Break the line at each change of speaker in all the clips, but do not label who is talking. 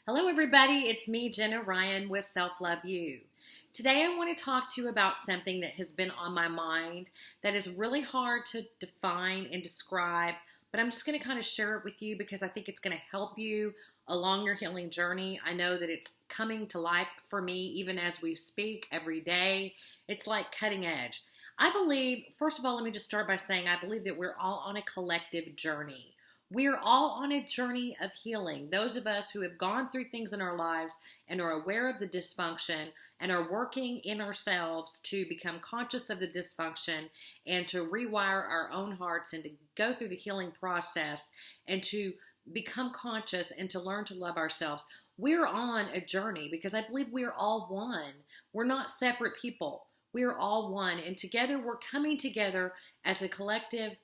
Hello everybody, it's me, Jenna Ryan with Self Love You. Today I want to talk to you about something that has been on my mind that is really hard to define and describe, but I'm just going to kind of share it with you because I think it's going to help you along your healing journey. I know that it's coming to life for me even as we speak every day. It's like cutting edge. I believe, first of all, let me just start by saying I believe that we're all on a collective journey. We're all on a journey of healing. Those of us who have gone through things in our lives and are aware of the dysfunction and are working in ourselves to become conscious of the dysfunction and to rewire our own hearts and to go through the healing process and to become conscious and to learn to love ourselves. We're on a journey because I believe we're all one. We're not separate people. We're all one. And together we're coming together as a collective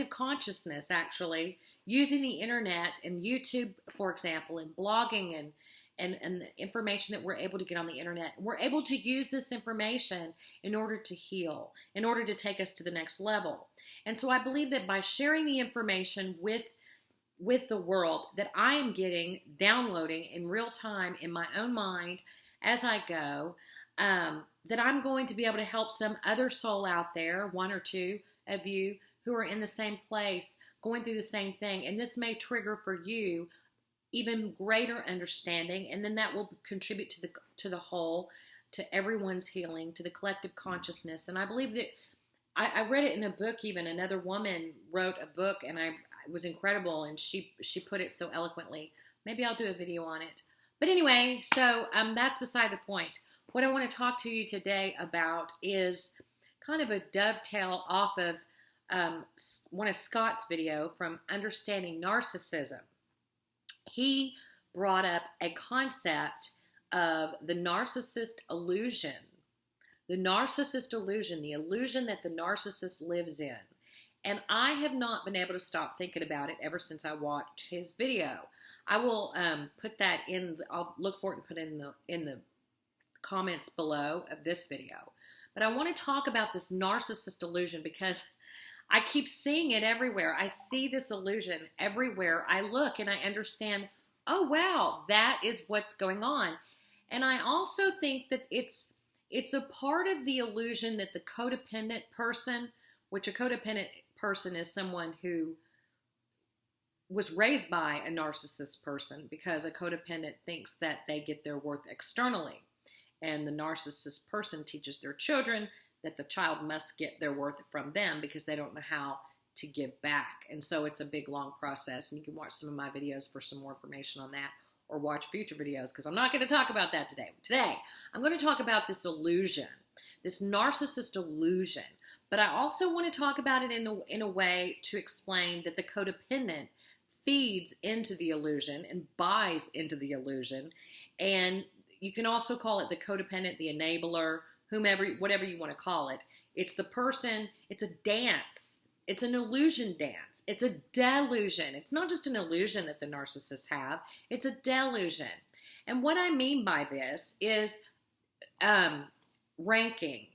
consciousness, actually, using the internet and YouTube, for example, and blogging and the information that we're able to get on the internet. We're able to use this information in order to heal, in order to take us to the next level. And so I believe that by sharing the information with the world that I am getting, downloading in real time in my own mind as I go, that I'm going to be able to help some other soul out there, one or two of you who are in the same place, going through the same thing. And this may trigger for you even greater understanding, and then that will contribute to the whole, to everyone's healing, to the collective consciousness. And I believe that I read it in a book. Even another woman wrote a book, and it was incredible, and she put it so eloquently. Maybe I'll do a video on it. But anyway, so that's beside the point. What I want to talk to you today about is kind of a dovetail off of one of Scott's video from Understanding Narcissism. He brought up a concept of the narcissist illusion. The narcissist illusion, the illusion that the narcissist lives in. And I have not been able to stop thinking about it ever since I watched his video. I will put that I'll look for it and put it in the comments below of this video. But I want to talk about this narcissist illusion because I keep seeing it everywhere. I see this illusion everywhere I look, and I understand, oh, wow, that is what's going on. And I also think that it's a part of the illusion that the codependent person, which a codependent person is someone who was raised by a narcissist person, because a codependent thinks that they get their worth externally. And the narcissist person teaches their children that the child must get their worth from them because they don't know how to give back. And so it's a big, long process. And you can watch some of my videos for some more information on that, or watch future videos, because I'm not going to talk about that today. Today, I'm going to talk about this illusion, this narcissist illusion. But I also want to talk about it in a way to explain that the codependent feeds into the illusion and buys into the illusion. And you can also call it the codependent, the enabler, whomever, whatever you want to call it. It's the person, it's a dance. It's an illusion dance. It's a delusion. It's not just an illusion that the narcissists have. It's a delusion. And what I mean by this is ranking.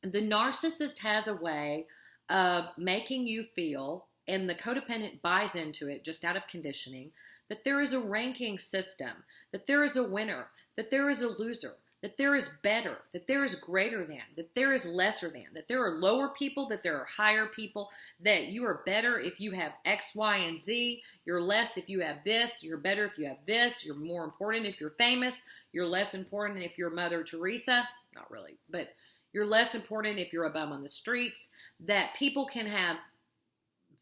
The narcissist has a way of making you feel, and the codependent buys into it just out of conditioning, that there is a ranking system, that there is a winner, that there is a loser, that there is better, that there is greater than, that there is lesser than, that there are lower people, that there are higher people, that you are better if you have X, Y, and Z, you're less if you have this, you're better if you have this, you're more important if you're famous, you're less important if you're Mother Teresa, not really, but you're less important if you're a bum on the streets, that people can have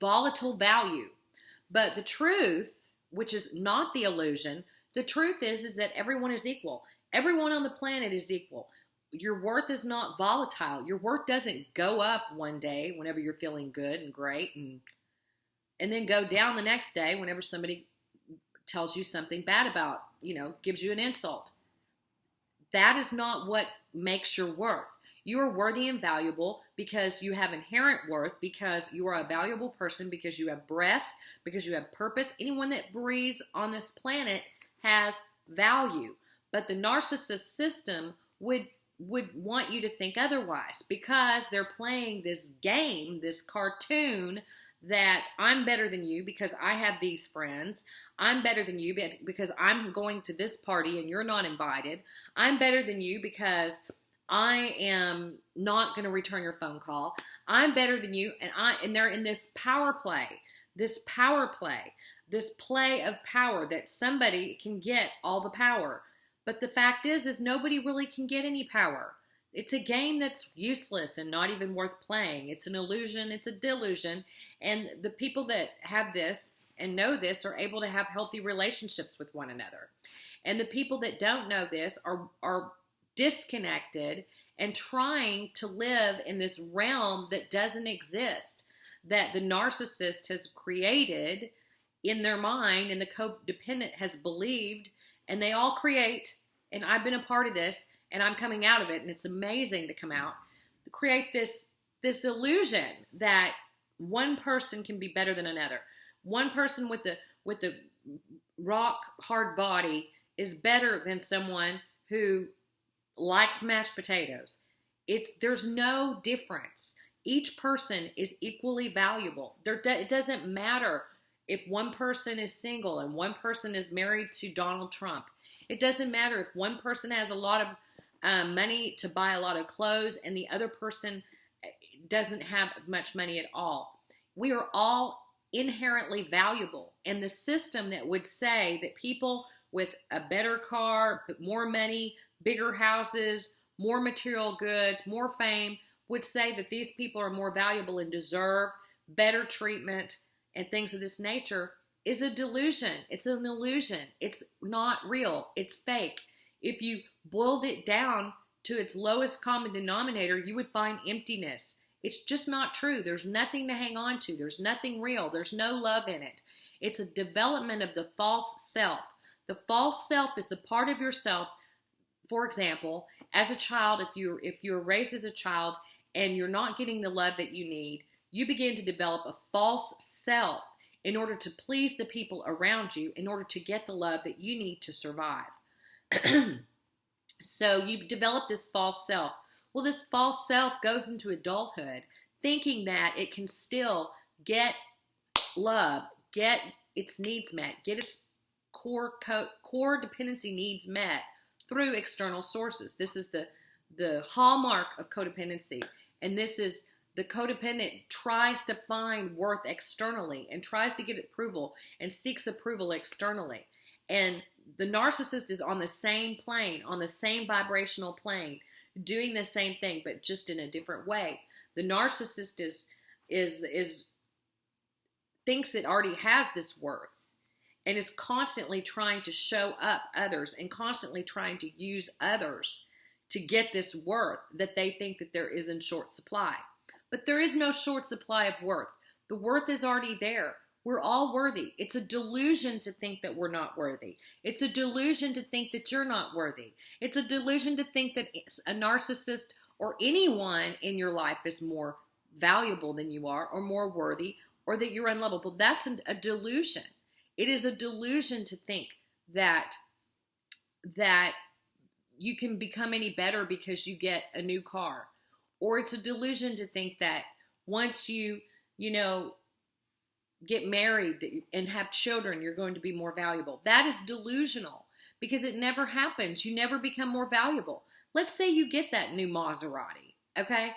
volatile value. But the truth, which is not the illusion, the truth is that everyone is equal. Everyone on the planet is equal. Your worth is not volatile. Your worth doesn't go up one day whenever you're feeling good and great and then go down the next day whenever somebody tells you something bad about, gives you an insult. That is not what makes your worth. You are worthy and valuable because you have inherent worth, because you are a valuable person, because you have breath, because you have purpose. Anyone that breathes on this planet has value. But the narcissist system would want you to think otherwise because they're playing this game, this cartoon that I'm better than you because I have these friends. I'm better than you because I'm going to this party and you're not invited. I'm better than you because I am not going to return your phone call. I'm better than you, and they're in this power play, this play of power that somebody can get all the power. But the fact is nobody really can get any power. It's a game that's useless and not even worth playing. It's an illusion. It's a delusion. And the people that have this and know this are able to have healthy relationships with one another. And the people that don't know this are disconnected and trying to live in this realm that doesn't exist, that the narcissist has created in their mind and the codependent has believed, and they all create, and I've been a part of this, and I'm coming out of it, and it's amazing to come out, to create this illusion that one person can be better than another. One person with the rock hard body is better than someone who likes mashed potatoes. There's no difference. Each person is equally valuable. It doesn't matter if one person is single and one person is married to Donald Trump. It doesn't matter if one person has a lot of money to buy a lot of clothes and the other person doesn't have much money at all. We are all inherently valuable. And the system that would say that people with a better car, more money, bigger houses, more material goods, more fame, would say that these people are more valuable and deserve better treatment and things of this nature is a delusion. It's an illusion. It's not real. It's fake. If you boiled it down to its lowest common denominator, you would find emptiness. It's just not true. There's nothing to hang on to. There's nothing real. There's no love in it. It's a development of the false self. The false self is the part of yourself. For example, as a child, if you're raised as a child and you're not getting the love that you need, you begin to develop a false self in order to please the people around you, in order to get the love that you need to survive. So you develop this false self. Well, this false self goes into adulthood thinking that it can still get love, get its needs met, get its core dependency needs met through external sources. This is the hallmark of codependency. And this is the codependent tries to find worth externally and tries to get approval and seeks approval externally. And the narcissist is on the same plane, on the same vibrational plane, doing the same thing, but just in a different way. The narcissist thinks it already has this worth and is constantly trying to show up others and constantly trying to use others to get this worth that they think that there is in short supply. But there is no short supply of worth. The worth is already there. We're all worthy. It's a delusion to think that we're not worthy. It's a delusion to think that you're not worthy. It's a delusion to think that a narcissist or anyone in your life is more valuable than you are or more worthy or that you're unlovable. That's a delusion. It is a delusion to think that you can become any better because you get a new car. Or it's a delusion to think that once you get married and have children, you're going to be more valuable. That is delusional because it never happens. You never become more valuable. Let's say you get that new Maserati, okay?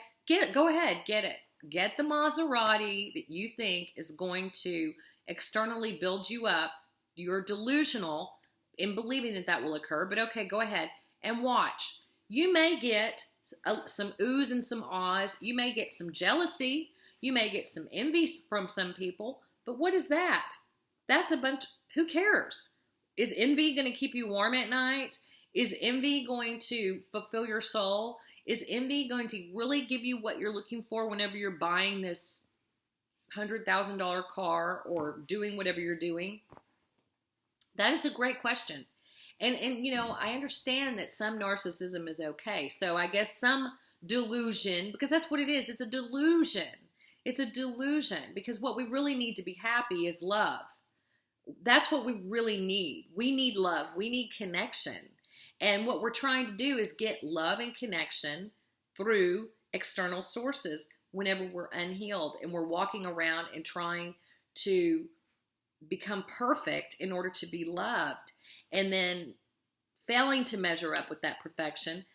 Go ahead, get it. Get the Maserati that you think is going to externally build you up. You're delusional in believing that will occur, but okay, go ahead and watch. You may get some oohs and some ahs. You may get some jealousy. You may get some envy from some people. But what is that? That's who cares? Is envy going to keep you warm at night? Is envy going to fulfill your soul? Is envy going to really give you what you're looking for whenever you're buying this $100,000 car or doing whatever you're doing? That is a great question. And I understand that some narcissism is okay. So I guess some delusion, because that's what it is. It's a delusion. It's a delusion because what we really need to be happy is love. That's what we really need. We need love. We need connection. And what we're trying to do is get love and connection through external sources whenever we're unhealed and we're walking around and trying to become perfect in order to be loved, and then failing to measure up with that perfection,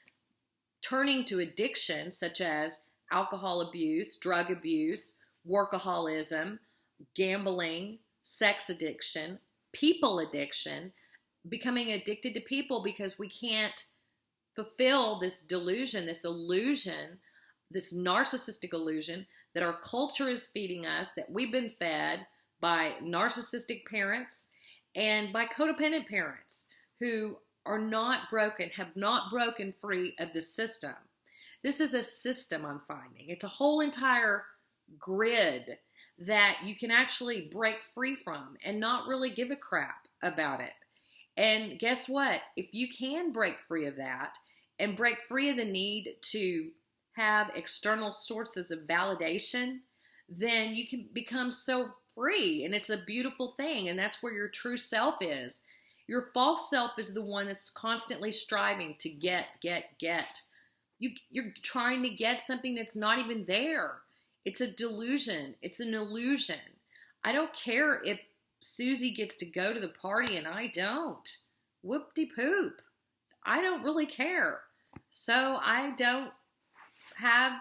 turning to addiction such as alcohol abuse, drug abuse, workaholism, gambling, sex addiction, people addiction, becoming addicted to people because we can't fulfill this delusion, this illusion, this narcissistic illusion that our culture is feeding us, that we've been fed by narcissistic parents and by codependent parents who are not broken, have not broken free of the system. This is a system I'm finding. It's a whole entire grid that you can actually break free from and not really give a crap about it. And guess what? If you can break free of that and break free of the need to have external sources of validation, then you can become so free. And it's a beautiful thing. And that's where your true self is. Your false self is the one that's constantly striving to get. You're trying to get something that's not even there. It's a delusion. It's an illusion. I don't care if Susie gets to go to the party and I don't. Whoop-de-poop. I don't really care. So I don't have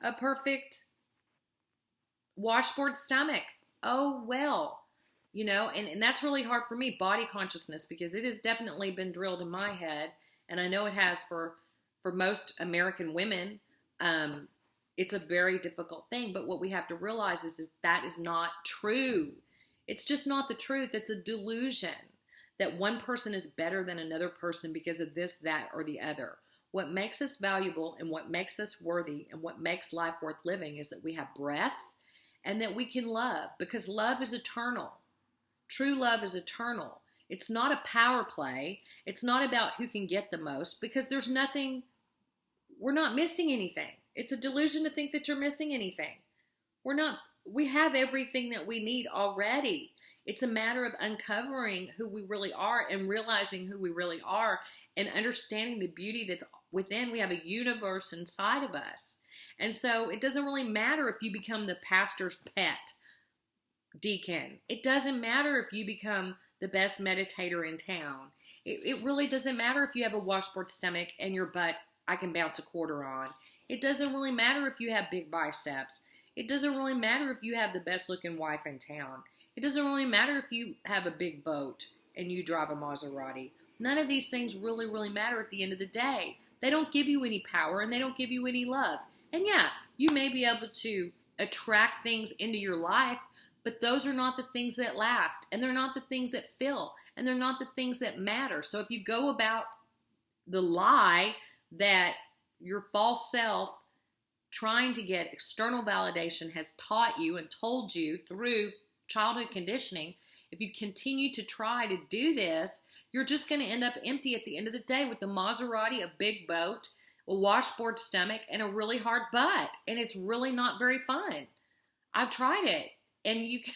a perfect washboard stomach. Oh, well. You know, and that's really hard for me, body consciousness, because it has definitely been drilled in my head, and I know it has for most American women. It's a very difficult thing, but what we have to realize is that is not true. It's just not the truth. It's a delusion that one person is better than another person because of this, that, or the other. What makes us valuable and what makes us worthy and what makes life worth living is that we have breath and that we can love, because love is eternal. True love is eternal. It's not a power play. It's not about who can get the most, because there's nothing, we're not missing anything. It's a delusion to think that you're missing anything. We have everything that we need already. It's a matter of uncovering who we really are and realizing who we really are and understanding the beauty that's within. We have a universe inside of us. And so it doesn't really matter if you become the pastor's pet deacon. It doesn't matter if you become the best meditator in town. It really doesn't matter if you have a washboard stomach and your butt I can bounce a quarter on. It doesn't really matter if you have big biceps. It doesn't really matter if you have the best looking wife in town. It doesn't really matter if you have a big boat and you drive a Maserati. None of these things really, really matter at the end of the day. They don't give you any power and they don't give you any love. And yeah, you may be able to attract things into your life, but those are not the things that last, and they're not the things that fill, and they're not the things that matter. So if you go about the lie that your false self trying to get external validation has taught you and told you through childhood conditioning, if you continue to try to do this, you're just going to end up empty at the end of the day with the Maserati, a big boat, a washboard stomach, and a really hard butt. And it's really not very fun. I've tried it. And you can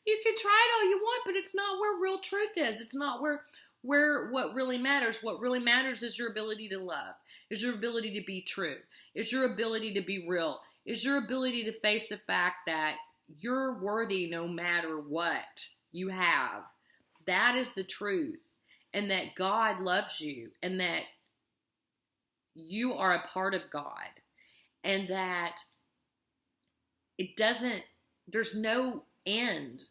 try it all you want, but it's not where real truth is. It's not where what really matters. What really matters is your ability to love, is your ability to be true, is your ability to be real, is your ability to face the fact that you're worthy no matter what you have. That is the truth. And that God loves you, and that you are a part of God, and that there's no end.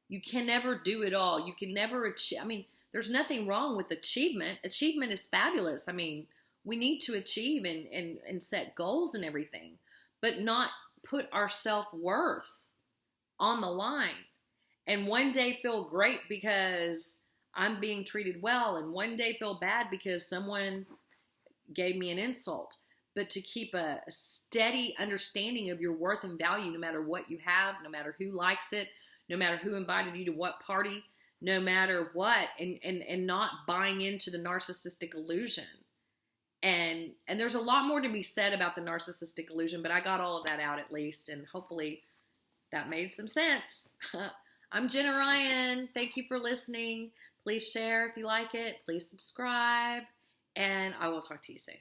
You can never do it all. You can never achieve. I mean, there's nothing wrong with achievement. Achievement is fabulous. I mean, we need to achieve and set goals and everything, but not put our self-worth on the line. And one day feel great because I'm being treated well, and one day feel bad because someone gave me an insult. But to keep a steady understanding of your worth and value, no matter what you have, no matter who likes it, no matter who invited you to what party, no matter what, and not buying into the narcissistic illusion. And there's a lot more to be said about the narcissistic illusion, but I got all of that out at least, and hopefully that made some sense. I'm Jenna Ryan. Thank you for listening. Please share if you like it. Please subscribe, and I will talk to you soon.